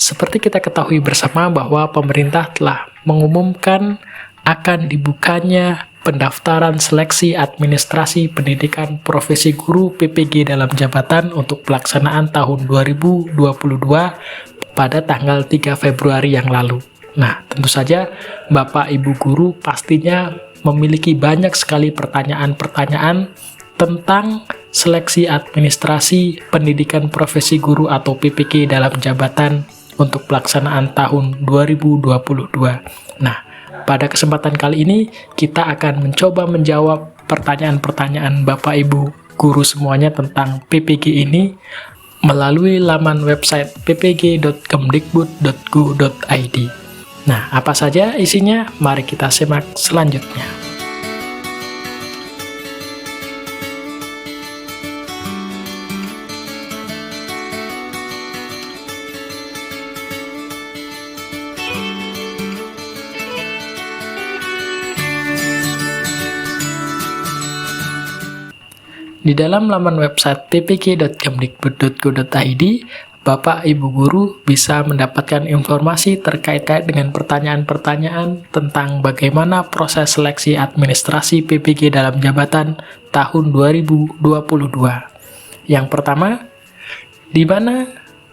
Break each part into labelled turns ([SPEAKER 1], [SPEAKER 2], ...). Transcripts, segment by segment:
[SPEAKER 1] Seperti kita ketahui bersama bahwa pemerintah telah mengumumkan akan dibukanya pendaftaran seleksi administrasi pendidikan profesi guru PPG dalam jabatan untuk pelaksanaan tahun 2022 pada tanggal 3 Februari yang lalu. Nah, tentu saja Bapak Ibu guru pastinya memiliki banyak sekali pertanyaan-pertanyaan tentang seleksi administrasi pendidikan profesi guru atau PPG dalam jabatan untuk pelaksanaan tahun 2022. Nah, pada kesempatan kali ini kita akan mencoba menjawab pertanyaan-pertanyaan Bapak Ibu guru semuanya tentang PPG ini melalui laman website ppg.kemdikbud.go.id. Nah, apa saja isinya? Mari kita simak selanjutnya. Di dalam laman website ppg.kemdikbud.go.id, Bapak Ibu guru bisa mendapatkan informasi terkait dengan pertanyaan-pertanyaan tentang bagaimana proses seleksi administrasi PPG dalam jabatan tahun 2022. Yang pertama, di mana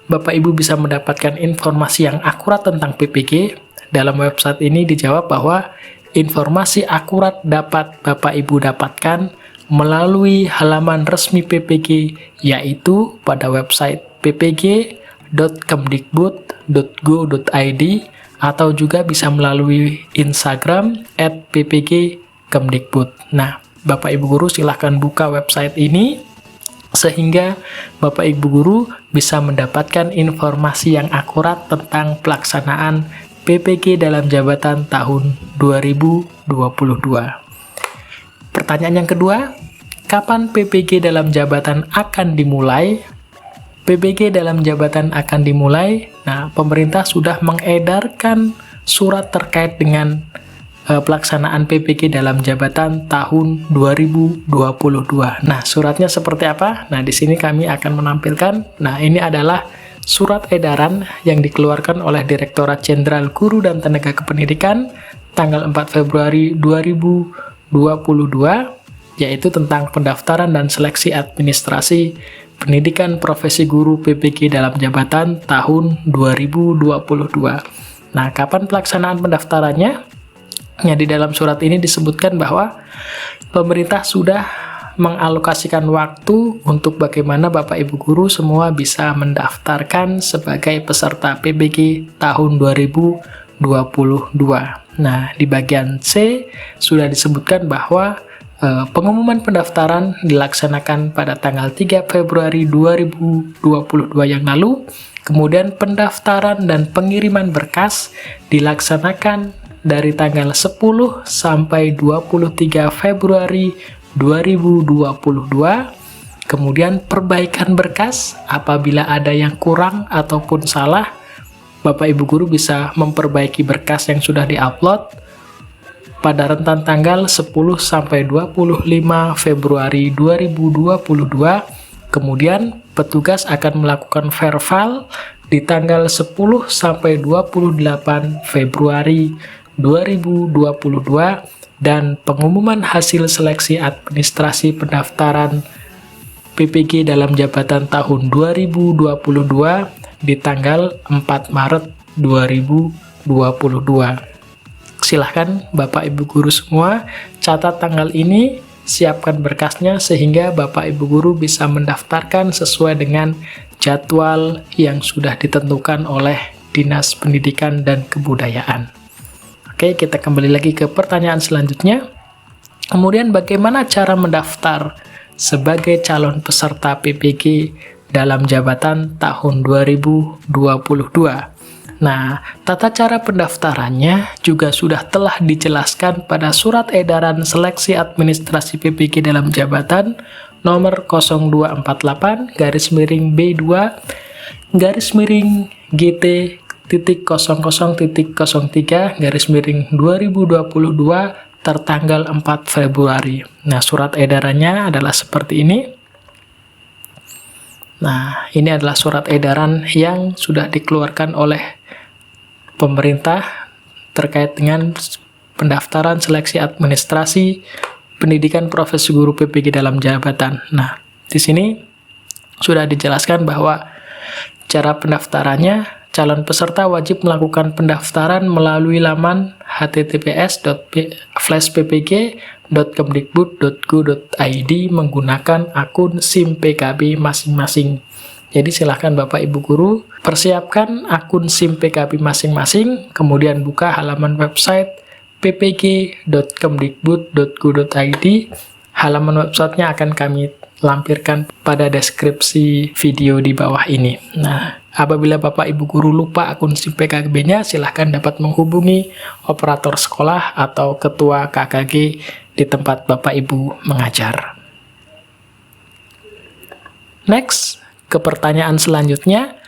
[SPEAKER 1] Bapak Ibu bisa mendapatkan informasi yang akurat tentang PPG? Dalam website ini dijawab bahwa informasi akurat dapat Bapak Ibu dapatkan melalui halaman resmi PPG, yaitu pada website ppg.kemdikbud.go.id atau juga bisa melalui Instagram @ppgkemdikbud. Nah, Bapak Ibu guru silahkan buka website ini sehingga Bapak Ibu guru bisa mendapatkan informasi yang akurat tentang pelaksanaan PPG dalam jabatan tahun 2022. Pertanyaan yang kedua, kapan PPG dalam jabatan akan dimulai? PPG dalam jabatan akan dimulai. Nah, pemerintah sudah mengedarkan surat terkait dengan pelaksanaan PPG dalam jabatan tahun 2022. Nah, suratnya seperti apa? Nah, di sini kami akan menampilkan. Nah, ini adalah surat edaran yang dikeluarkan oleh Direktorat Jenderal Guru dan Tenaga Kependidikan tanggal 4 Februari 2022, yaitu tentang pendaftaran dan seleksi administrasi pendidikan profesi guru PPG dalam jabatan tahun 2022. Nah, kapan pelaksanaan pendaftarannya? Ya, di dalam surat ini disebutkan bahwa pemerintah sudah mengalokasikan waktu untuk bagaimana Bapak Ibu guru semua bisa mendaftarkan sebagai peserta PPG tahun 2022. Nah, di bagian C sudah disebutkan bahwa pengumuman pendaftaran dilaksanakan pada tanggal 3 Februari 2022 yang lalu. Kemudian pendaftaran dan pengiriman berkas dilaksanakan dari tanggal 10 sampai 23 Februari 2022. Kemudian perbaikan berkas apabila ada yang kurang ataupun salah, Bapak Ibu guru bisa memperbaiki berkas yang sudah diupload pada rentan tanggal 10 sampai 25 Februari 2022. Kemudian petugas akan melakukan verval di tanggal 10 sampai 28 Februari 2022 dan pengumuman hasil seleksi administrasi pendaftaran PPG dalam jabatan tahun 2022 di tanggal 4 Maret 2022. Silahkan Bapak Ibu guru semua catat tanggal ini, siapkan berkasnya sehingga Bapak Ibu guru bisa mendaftarkan sesuai dengan jadwal yang sudah ditentukan oleh Dinas Pendidikan dan Kebudayaan. Oke, kita kembali lagi ke pertanyaan selanjutnya. Kemudian bagaimana cara mendaftar sebagai calon peserta PPG dalam jabatan tahun 2022? Nah, tata cara pendaftarannya juga sudah telah dijelaskan pada Surat Edaran Seleksi Administrasi PPG dalam Jabatan nomor 0248-GT.00.03/2022 tertanggal 4 Februari. Nah, surat edarannya adalah seperti ini. Nah, ini adalah surat edaran yang sudah dikeluarkan oleh pemerintah terkait dengan pendaftaran seleksi administrasi pendidikan profesi guru PPG dalam jabatan. Nah, di sini sudah dijelaskan bahwa cara pendaftarannya, calon peserta wajib melakukan pendaftaran melalui laman https://ppg.kemdikbud.go.id menggunakan akun SIM PKB masing-masing. Jadi silahkan Bapak Ibu Guru persiapkan akun SIM PKB masing-masing, kemudian buka halaman website ppg.kemdikbud.go.id. Halaman websitenya akan kami lampirkan pada deskripsi video di bawah ini. Nah, apabila Bapak Ibu Guru lupa akun SIM PKB-nya, silahkan dapat menghubungi operator sekolah atau ketua KKG di tempat Bapak Ibu mengajar. Next, ke pertanyaan selanjutnya,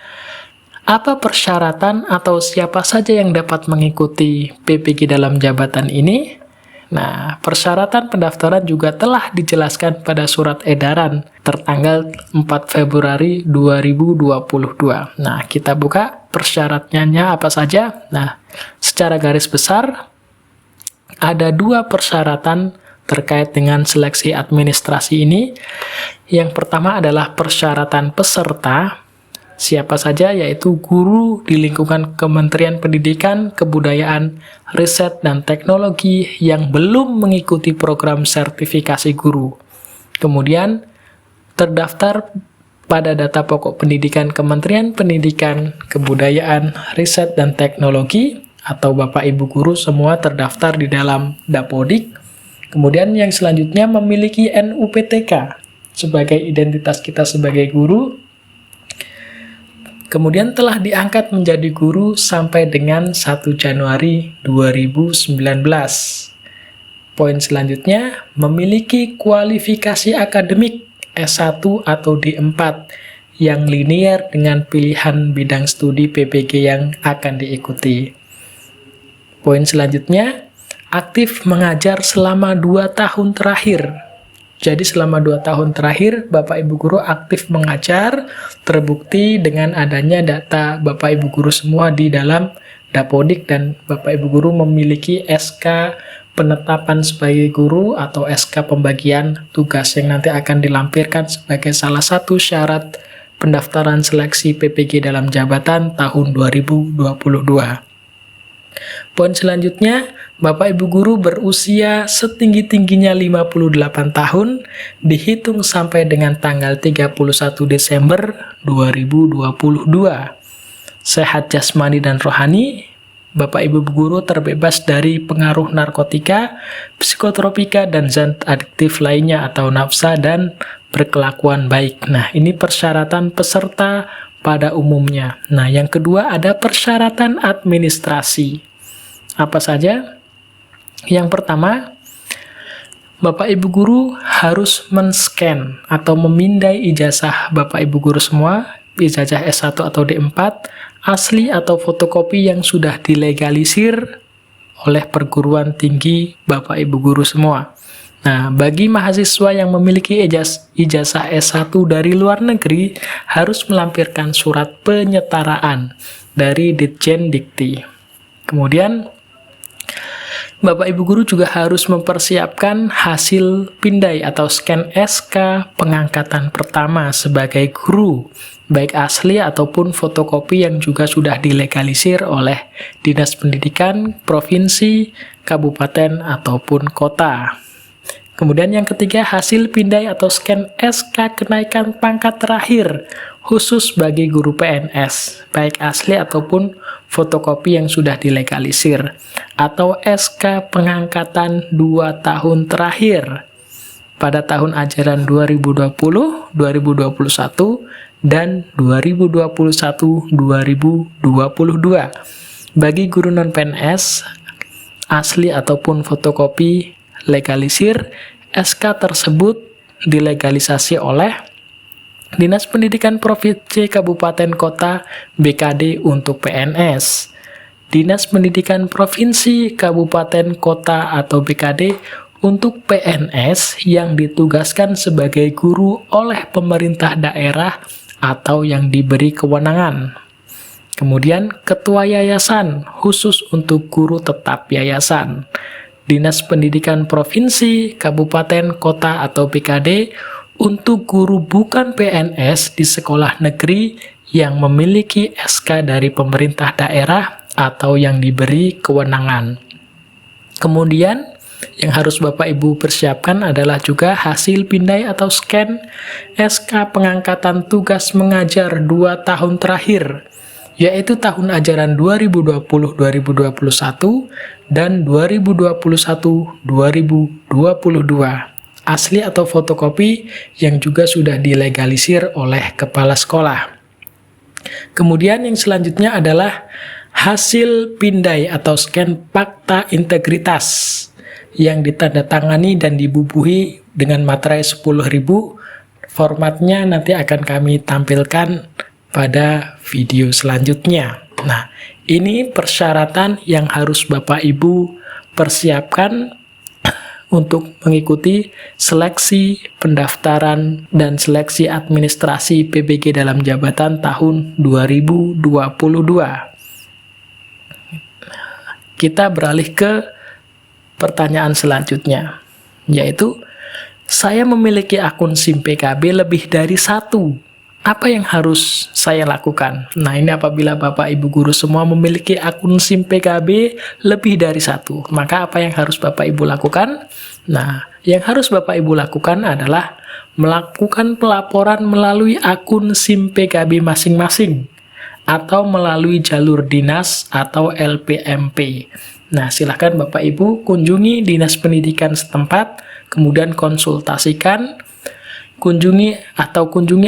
[SPEAKER 1] apa persyaratan atau siapa saja yang dapat mengikuti PPG dalam jabatan ini? Nah, persyaratan pendaftaran juga telah dijelaskan pada surat edaran tertanggal 4 Februari 2022. Nah, kita buka persyaratannya apa saja. Nah, secara garis besar, ada 2 persyaratan terkait dengan seleksi administrasi ini. Yang pertama adalah persyaratan peserta, siapa saja, yaitu guru di lingkungan Kementerian Pendidikan, Kebudayaan, Riset, dan Teknologi yang belum mengikuti program sertifikasi guru. Kemudian, terdaftar pada data pokok pendidikan Kementerian Pendidikan, Kebudayaan, Riset, dan Teknologi, atau Bapak Ibu Guru semua terdaftar di dalam Dapodik. Kemudian yang selanjutnya memiliki NUPTK sebagai identitas kita sebagai guru. Kemudian telah diangkat menjadi guru sampai dengan 1 Januari 2019. Poin selanjutnya, memiliki kualifikasi akademik S1 atau D4 yang linear dengan pilihan bidang studi PPG yang akan diikuti. Poin selanjutnya, aktif mengajar selama 2 tahun terakhir. Jadi selama 2 tahun terakhir, Bapak Ibu Guru aktif mengajar, terbukti dengan adanya data Bapak Ibu Guru semua di dalam Dapodik, dan Bapak Ibu Guru memiliki SK penetapan sebagai guru atau SK pembagian tugas yang nanti akan dilampirkan sebagai salah satu syarat pendaftaran seleksi PPG dalam jabatan tahun 2022. Poin selanjutnya, Bapak Ibu Guru berusia setinggi-tingginya 58 tahun, dihitung sampai dengan tanggal 31 Desember 2022. Sehat jasmani dan rohani, Bapak Ibu Guru terbebas dari pengaruh narkotika, psikotropika, dan zat adiktif lainnya atau nafsa, dan berkelakuan baik. Nah, ini persyaratan peserta pada umumnya. Nah, yang kedua ada persyaratan administrasi. Apa saja? Yang pertama, Bapak Ibu Guru harus men-scan atau memindai ijazah Bapak Ibu Guru semua, ijazah S1 atau D4, asli atau fotokopi yang sudah dilegalisir oleh perguruan tinggi Bapak Ibu Guru semua. Nah, bagi mahasiswa yang memiliki ijazah S1 dari luar negeri, harus melampirkan surat penyetaraan dari Ditjen Dikti. Kemudian, Bapak Ibu Guru juga harus mempersiapkan hasil pindai atau scan SK pengangkatan pertama sebagai guru, baik asli ataupun fotokopi yang juga sudah dilegalisir oleh Dinas Pendidikan, Provinsi, Kabupaten, ataupun Kota. Kemudian yang ketiga, hasil pindai atau scan SK kenaikan pangkat terakhir khusus bagi guru PNS, baik asli ataupun fotokopi yang sudah dilegalisir, atau SK pengangkatan 2 tahun terakhir pada tahun ajaran 2020, 2021, dan 2021-2022. Bagi guru non-PNS, asli ataupun fotokopi legalisir, SK tersebut dilegalisasi oleh Dinas Pendidikan Provinsi, Kabupaten, Kota, BKD untuk PNS. Dinas Pendidikan Provinsi, Kabupaten, Kota, atau BKD untuk PNS yang ditugaskan sebagai guru oleh pemerintah daerah atau yang diberi kewenangan. Kemudian ketua yayasan khusus untuk guru tetap yayasan. Dinas Pendidikan Provinsi, Kabupaten, Kota atau BKD untuk guru bukan PNS di sekolah negeri yang memiliki SK dari pemerintah daerah atau yang diberi kewenangan. Kemudian yang harus Bapak Ibu persiapkan adalah juga hasil pindai atau scan SK pengangkatan tugas mengajar 2 tahun terakhir, yaitu tahun ajaran 2020-2021 dan 2021-2022. Asli atau fotokopi yang juga sudah dilegalisir oleh kepala sekolah. Kemudian yang selanjutnya adalah hasil pindai atau scan fakta integritas yang ditandatangani dan dibubuhi dengan materai 10.000. Formatnya nanti akan kami tampilkan pada video selanjutnya. Nah, ini persyaratan yang harus Bapak Ibu persiapkan untuk mengikuti seleksi pendaftaran dan seleksi administrasi PPG dalam jabatan tahun 2022. Kita beralih ke pertanyaan selanjutnya, yaitu saya memiliki akun SIM PKB lebih dari 1. Apa yang harus saya lakukan? Nah, ini apabila Bapak Ibu guru semua memiliki akun SIM PKB lebih dari 1, maka apa yang harus Bapak Ibu lakukan? Nah, yang harus Bapak Ibu lakukan adalah melakukan pelaporan melalui akun SIM PKB masing-masing atau melalui jalur dinas atau LPMP. Nah, silahkan Bapak Ibu kunjungi dinas pendidikan setempat, kemudian konsultasikan, kunjungi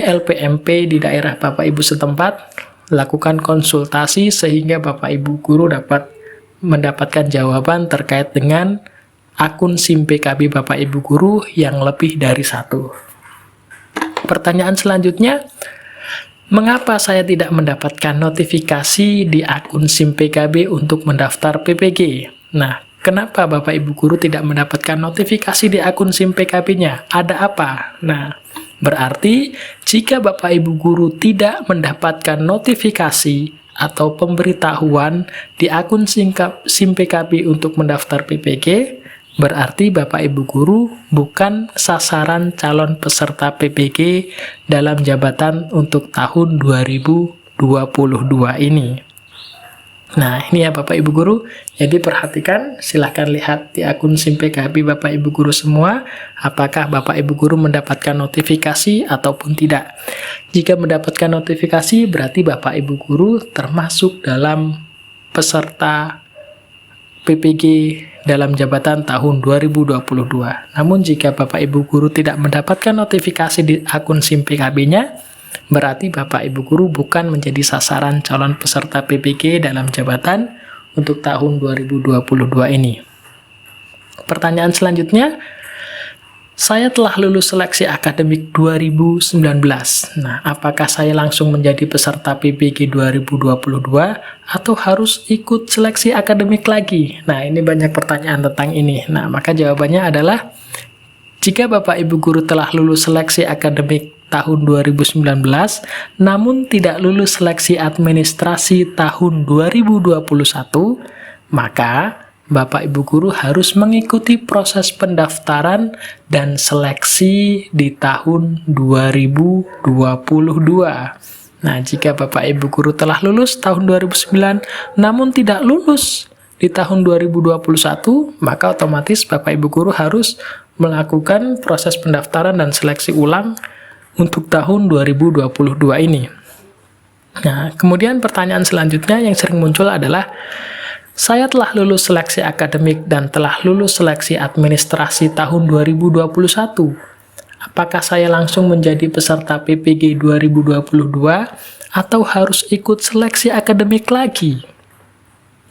[SPEAKER 1] LPMP di daerah Bapak Ibu setempat, lakukan konsultasi sehingga Bapak Ibu guru dapat mendapatkan jawaban terkait dengan akun SIM PKB Bapak Ibu guru yang lebih dari 1. Pertanyaan selanjutnya, mengapa saya tidak mendapatkan notifikasi di akun SIM PKB untuk mendaftar PPG? Nah, kenapa Bapak Ibu guru tidak mendapatkan notifikasi di akun SIM PKB-nya? Ada apa? Nah, berarti jika Bapak Ibu guru tidak mendapatkan notifikasi atau pemberitahuan di akun SIM PKB untuk mendaftar PPG, berarti Bapak Ibu guru bukan sasaran calon peserta PPG dalam jabatan untuk tahun 2022 ini. Nah, ini ya Bapak Ibu guru. Jadi perhatikan, silahkan lihat di akun SIM PKB Bapak Ibu guru semua, apakah Bapak Ibu guru mendapatkan notifikasi ataupun tidak. Jika mendapatkan notifikasi, berarti Bapak Ibu guru termasuk dalam peserta PPG dalam jabatan tahun 2022. Namun jika Bapak Ibu guru tidak mendapatkan notifikasi di akun SIM PKB-nya, berarti Bapak Ibu guru bukan menjadi sasaran calon peserta PPG dalam jabatan untuk tahun 2022 ini. Pertanyaan selanjutnya, saya telah lulus seleksi akademik 2019. Nah, apakah saya langsung menjadi peserta PPG 2022 atau harus ikut seleksi akademik lagi? Nah, ini banyak pertanyaan tentang ini. Nah, maka jawabannya adalah jika Bapak Ibu guru telah lulus seleksi akademik tahun 2019, namun tidak lulus seleksi administrasi tahun 2021, maka Bapak Ibu guru harus mengikuti proses pendaftaran dan seleksi di tahun 2022. Nah, jika Bapak Ibu guru telah lulus tahun 2009 namun tidak lulus di tahun 2021, maka otomatis Bapak Ibu guru harus melakukan proses pendaftaran dan seleksi ulang untuk tahun 2022 ini. Nah, kemudian pertanyaan selanjutnya yang sering muncul adalah, saya telah lulus seleksi akademik dan telah lulus seleksi administrasi tahun 2021. Apakah saya langsung menjadi peserta PPG 2022 atau harus ikut seleksi akademik lagi?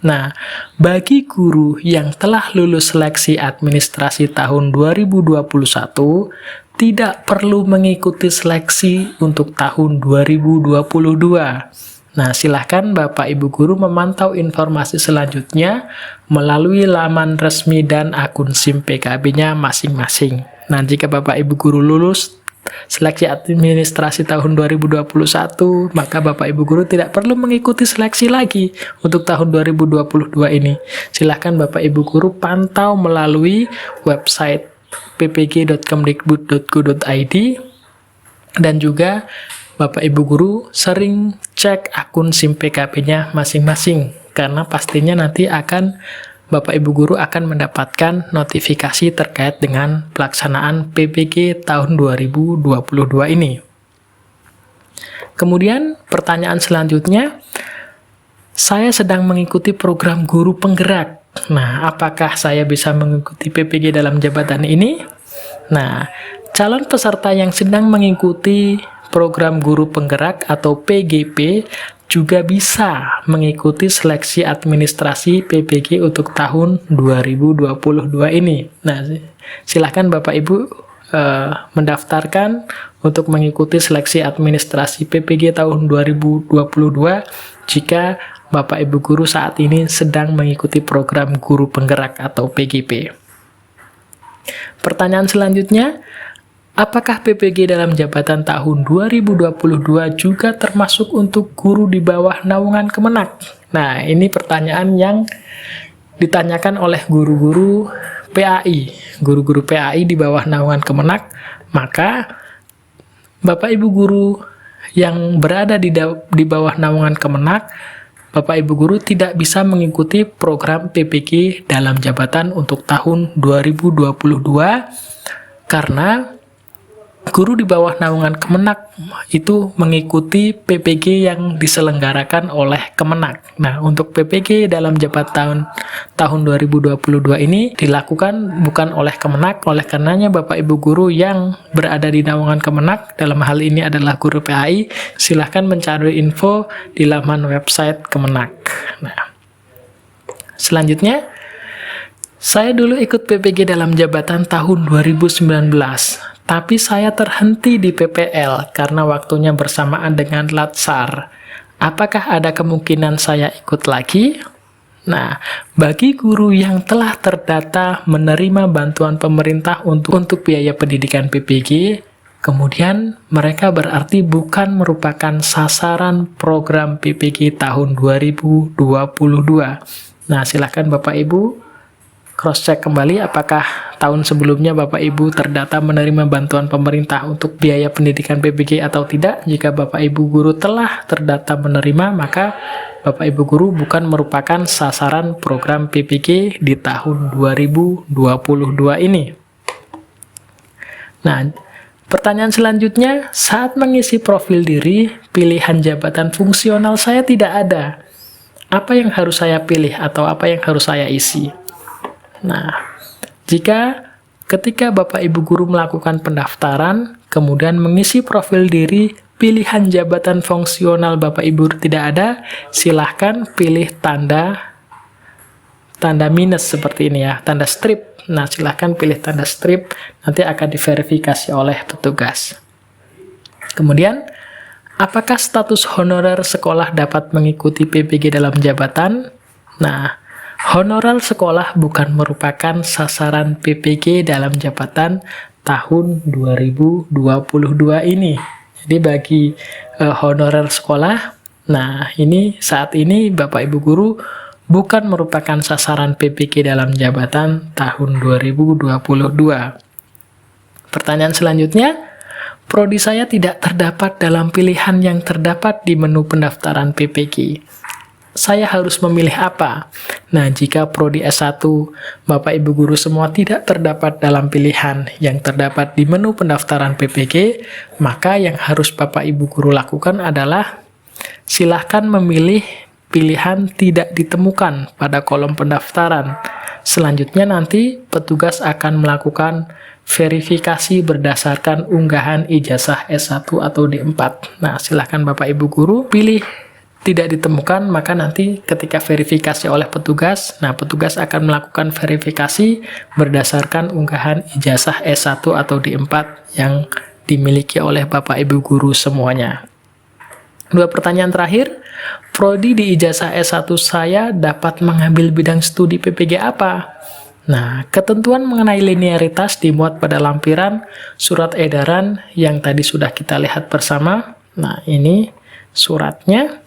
[SPEAKER 1] Nah, bagi guru yang telah lulus seleksi administrasi tahun 2021, tidak perlu mengikuti seleksi untuk tahun 2022. Nah, silahkan Bapak Ibu guru memantau informasi selanjutnya melalui laman resmi dan akun SIM PKB-nya masing-masing. Nah, jika Bapak Ibu guru lulus seleksi administrasi tahun 2021, maka Bapak Ibu Guru tidak perlu mengikuti seleksi lagi untuk tahun 2022 ini. Silahkan Bapak Ibu Guru pantau melalui website ppg.kemdikbud.go.id, dan juga Bapak Ibu Guru sering cek akun SIM PKP-nya masing-masing, karena pastinya nanti Bapak Ibu Guru akan mendapatkan notifikasi terkait dengan pelaksanaan PPG tahun 2022 ini. Kemudian pertanyaan selanjutnya, saya sedang mengikuti program guru penggerak. Nah, apakah saya bisa mengikuti PPG dalam jabatan ini? Nah, calon peserta yang sedang mengikuti program guru penggerak atau PGP juga bisa mengikuti seleksi administrasi PPG untuk tahun 2022 ini. Nah, silahkan Bapak Ibu mendaftarkan untuk mengikuti seleksi administrasi PPG tahun 2022 jika Bapak Ibu Guru saat ini sedang mengikuti program guru penggerak atau PGP. Pertanyaan selanjutnya, apakah PPG dalam jabatan tahun 2022 juga termasuk untuk guru di bawah naungan Kemenak? Nah, ini pertanyaan yang ditanyakan oleh guru-guru PAI. Guru-guru PAI di bawah naungan Kemenak, maka Bapak Ibu Guru yang berada di bawah naungan Kemenak, Bapak Ibu Guru tidak bisa mengikuti program PPG dalam jabatan untuk tahun 2022 karena guru di bawah naungan Kemenak itu mengikuti PPG yang diselenggarakan oleh Kemenak. Nah, untuk PPG dalam jabatan tahun 2022 ini dilakukan bukan oleh Kemenak, oleh karenanya Bapak Ibu Guru yang berada di naungan Kemenak, dalam hal ini adalah guru PAI, silahkan mencari info di laman website Kemenak. Nah, selanjutnya, saya dulu ikut PPG dalam jabatan tahun 2019. Tapi saya terhenti di PPL karena waktunya bersamaan dengan Latsar. Apakah ada kemungkinan saya ikut lagi? Nah, bagi guru yang telah terdata menerima bantuan pemerintah untuk biaya pendidikan PPG, kemudian mereka berarti bukan merupakan sasaran program PPG tahun 2022. Nah, silakan Bapak Ibu cross-check kembali apakah tahun sebelumnya Bapak Ibu terdata menerima bantuan pemerintah untuk biaya pendidikan PPG atau tidak. Jika Bapak Ibu Guru telah terdata menerima, maka Bapak Ibu Guru bukan merupakan sasaran program PPG di tahun 2022 ini. Nah, pertanyaan selanjutnya, saat mengisi profil diri, pilihan jabatan fungsional saya tidak ada. Apa yang harus saya pilih atau apa yang harus saya isi? Nah, ketika Bapak Ibu Guru melakukan pendaftaran, kemudian mengisi profil diri, pilihan jabatan fungsional Bapak Ibu tidak ada, silahkan pilih tanda minus seperti ini ya, tanda strip. Nah, silahkan pilih tanda strip, nanti akan diverifikasi oleh petugas. Kemudian, apakah status honorer sekolah dapat mengikuti PPG dalam jabatan? Nah, honorer sekolah bukan merupakan sasaran PPG dalam jabatan tahun 2022 ini. Jadi bagi honorer sekolah, nah ini saat ini Bapak Ibu Guru bukan merupakan sasaran PPG dalam jabatan tahun 2022. Pertanyaan selanjutnya, prodi saya tidak terdapat dalam pilihan yang terdapat di menu pendaftaran PPG. Saya harus memilih apa? Nah, jika prodi S1 Bapak Ibu Guru semua tidak terdapat dalam pilihan yang terdapat di menu pendaftaran PPG, maka yang harus Bapak Ibu Guru lakukan adalah silahkan memilih pilihan tidak ditemukan pada kolom pendaftaran. Selanjutnya nanti petugas akan melakukan verifikasi berdasarkan unggahan ijazah S1 atau D4. Nah, silahkan Bapak Ibu Guru pilih tidak ditemukan, maka nanti ketika verifikasi oleh petugas, nah petugas akan melakukan verifikasi berdasarkan unggahan ijazah S1 atau D4 yang dimiliki oleh Bapak Ibu Guru semuanya. Dua pertanyaan terakhir, prodi di ijazah S1 saya dapat mengambil bidang studi PPG apa? Nah, ketentuan mengenai linearitas dimuat pada lampiran surat edaran yang tadi sudah kita lihat bersama. Nah, ini suratnya.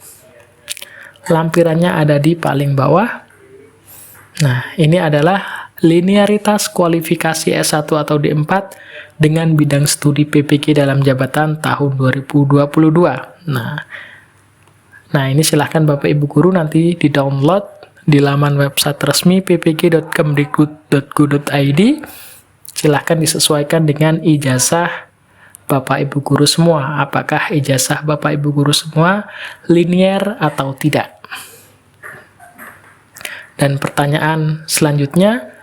[SPEAKER 1] Lampirannya ada di paling bawah. Nah, ini adalah linearitas kualifikasi S1 atau D4 dengan bidang studi PPG dalam jabatan tahun 2022. Nah, ini silahkan Bapak Ibu Guru nanti di-download di laman website resmi ppg.kemdikbud.go.id. Silahkan disesuaikan dengan ijazah Bapak Ibu Guru semua. Apakah ijazah Bapak Ibu Guru semua linear atau tidak? Dan pertanyaan selanjutnya,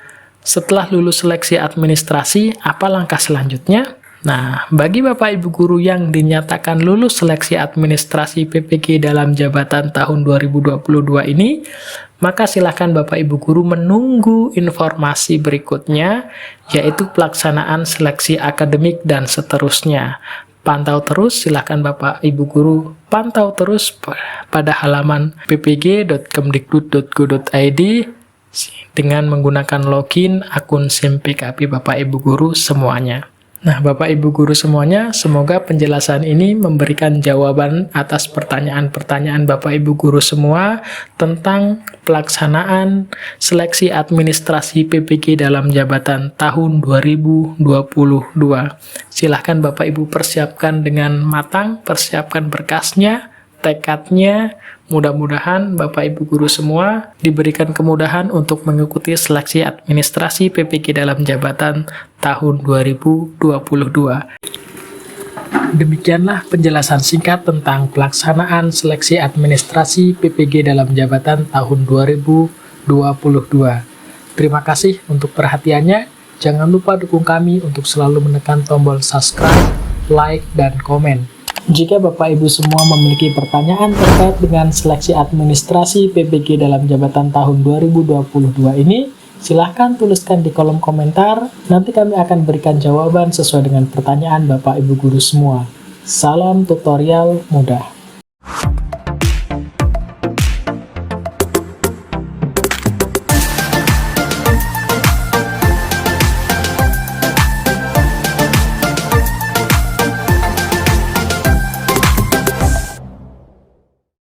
[SPEAKER 1] setelah lulus seleksi administrasi, apa langkah selanjutnya? Nah, bagi Bapak Ibu Guru yang dinyatakan lulus seleksi administrasi PPG dalam jabatan tahun 2022 ini, maka silakan Bapak Ibu Guru menunggu informasi berikutnya, yaitu pelaksanaan seleksi akademik dan seterusnya. Pantau terus, silakan Bapak Ibu Guru pantau terus pada halaman ppg.kemdikbud.go.id dengan menggunakan login akun SIM PKP Bapak Ibu Guru semuanya. Nah, Bapak Ibu Guru semuanya, semoga penjelasan ini memberikan jawaban atas pertanyaan-pertanyaan Bapak Ibu Guru semua tentang pelaksanaan seleksi administrasi PPG dalam jabatan tahun 2022. Silahkan Bapak Ibu persiapkan dengan matang, persiapkan berkasnya, tekadnya. Mudah-mudahan Bapak Ibu Guru semua diberikan kemudahan untuk mengikuti seleksi administrasi PPG dalam jabatan tahun 2022. Demikianlah penjelasan singkat tentang pelaksanaan seleksi administrasi PPG dalam jabatan tahun 2022. Terima kasih untuk perhatiannya. Jangan lupa dukung kami untuk selalu menekan tombol subscribe, like, dan komen. Jika Bapak Ibu semua memiliki pertanyaan terkait dengan seleksi administrasi PPG dalam jabatan tahun 2022 ini, silahkan tuliskan di kolom komentar. Nanti kami akan berikan jawaban sesuai dengan pertanyaan Bapak Ibu Guru semua. Salam tutorial mudah.